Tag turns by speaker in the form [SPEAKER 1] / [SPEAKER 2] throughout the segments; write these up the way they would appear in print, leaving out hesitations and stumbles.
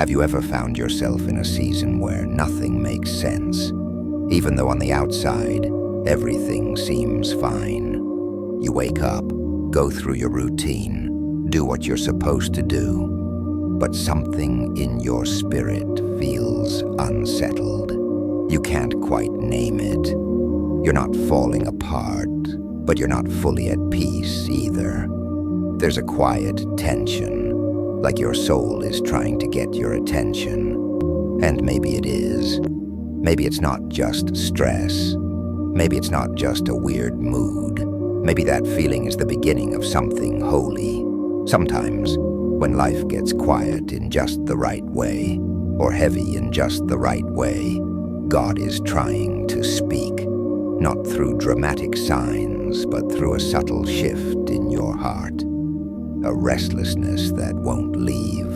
[SPEAKER 1] Have you ever found yourself in a season where nothing makes sense, even though on the outside, everything seems fine? You wake up, go through your routine, do what you're supposed to do, but something in your spirit feels unsettled. You can't quite name it. You're not falling apart, but you're not fully at peace either. There's a quiet tension, like your soul is trying to get your attention. And maybe it is. Maybe it's not just stress. Maybe it's not just a weird mood. Maybe that feeling is the beginning of something holy. Sometimes, when life gets quiet in just the right way, or heavy in just the right way, God is trying to speak, not through dramatic signs, but through a subtle shift in your heart. A restlessness that won't leave,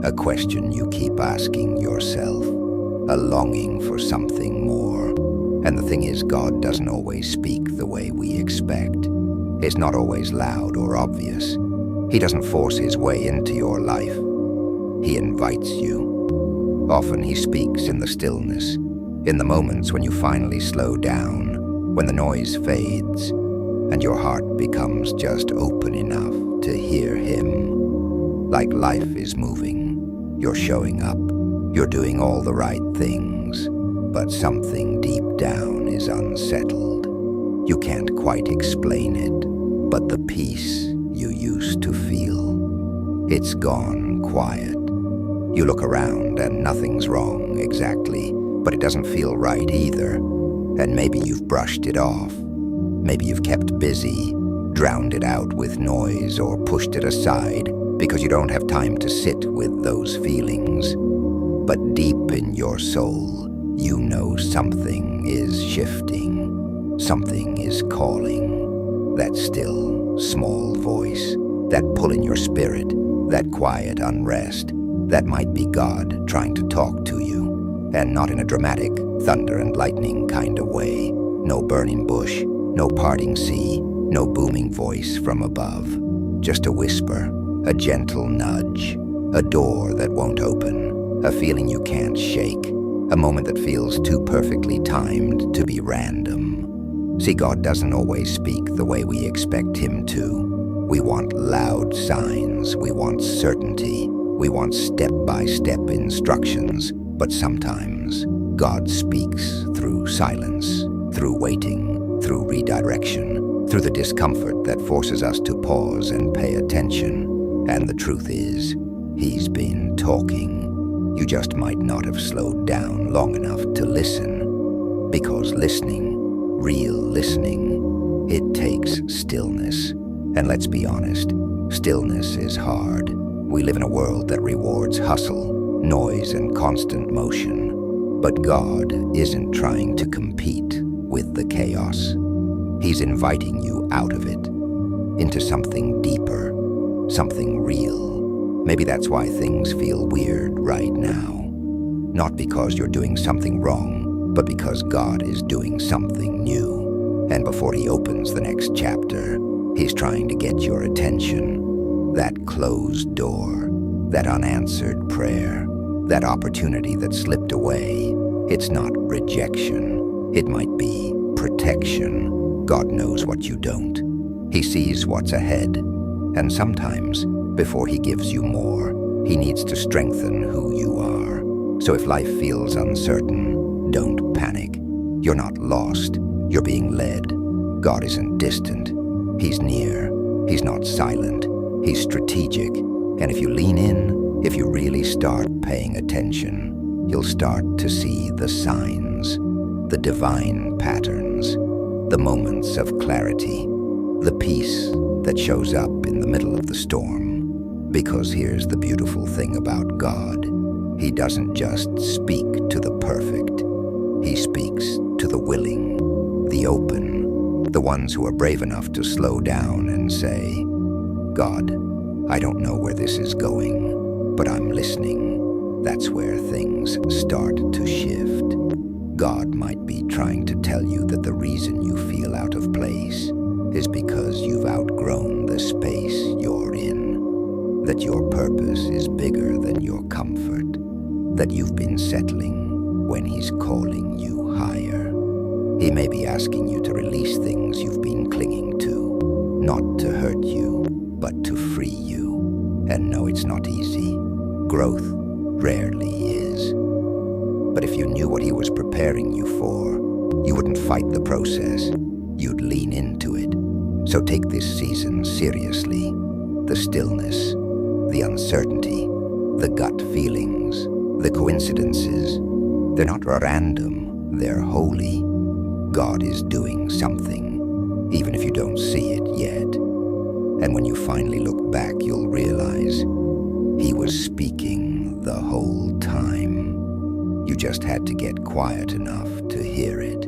[SPEAKER 1] a question you keep asking yourself, a longing for something more. And the thing is, God doesn't always speak the way we expect. It's not always loud or obvious. He doesn't force his way into your life. He invites you. Often he speaks in the stillness, in the moments when you finally slow down, when the noise fades, and your heart becomes just open enough to hear him. Like life is moving, you're showing up, you're doing all the right things, but something deep down is unsettled. You can't quite explain it, but the peace you used to feel, it's gone quiet. You look around and nothing's wrong exactly, but it doesn't feel right either. And maybe you've brushed it off. Maybe you've kept busy, drowned it out with noise, or pushed it aside because you don't have time to sit with those feelings. But deep in your soul, you know something is shifting. Something is calling. That still, small voice, that pull in your spirit, that quiet unrest, that might be God trying to talk to you. And not in a dramatic, thunder and lightning kind of way. No burning bush, no parting sea, no booming voice from above. Just a whisper, a gentle nudge, a door that won't open, a feeling you can't shake, a moment that feels too perfectly timed to be random. See, God doesn't always speak the way we expect him to. We want loud signs, we want certainty, we want step-by-step instructions. But sometimes, God speaks through silence, through waiting, through redirection, through the discomfort that forces us to pause and pay attention. And the truth is, he's been talking. You just might not have slowed down long enough to listen. Because listening, real listening, it takes stillness. And let's be honest, stillness is hard. We live in a world that rewards hustle, noise, and constant motion. But God isn't trying to compete with the chaos. He's inviting you out of it, into something deeper, something real. Maybe that's why things feel weird right now. Not because you're doing something wrong, but because God is doing something new. And before he opens the next chapter, he's trying to get your attention. That closed door, that unanswered prayer, that opportunity that slipped away, it's not rejection. It might be protection. God knows what you don't. He sees what's ahead. And sometimes, before he gives you more, he needs to strengthen who you are. So if life feels uncertain, don't panic. You're not lost. You're being led. God isn't distant. He's near. He's not silent. He's strategic. And if you lean in, if you really start paying attention, you'll start to see the signs, the divine patterns, the moments of clarity, the peace that shows up in the middle of the storm. Because here's the beautiful thing about God. He doesn't just speak to the perfect. He speaks to the willing, the open, the ones who are brave enough to slow down and say, God, I don't know where this is going, but I'm listening. That's where things start to shift. God might be trying to tell you that the reason you feel out of place is because you've outgrown the space you're in. that your purpose is bigger than your comfort, that you've been settling when he's calling you higher. He may be asking you to release things you've been clinging to, not to hurt you, but to free you. And no, it's not easy. Growth rarely is. But if you knew what he was preparing you for, you wouldn't fight the process. You'd lean into it. So take this season seriously. The stillness, the uncertainty, the gut feelings, the coincidences. They're not random, they're holy. God is doing something, even if you don't see it yet. And when you finally look back, you'll realize he was speaking the whole time. You just had to get quiet enough to hear it.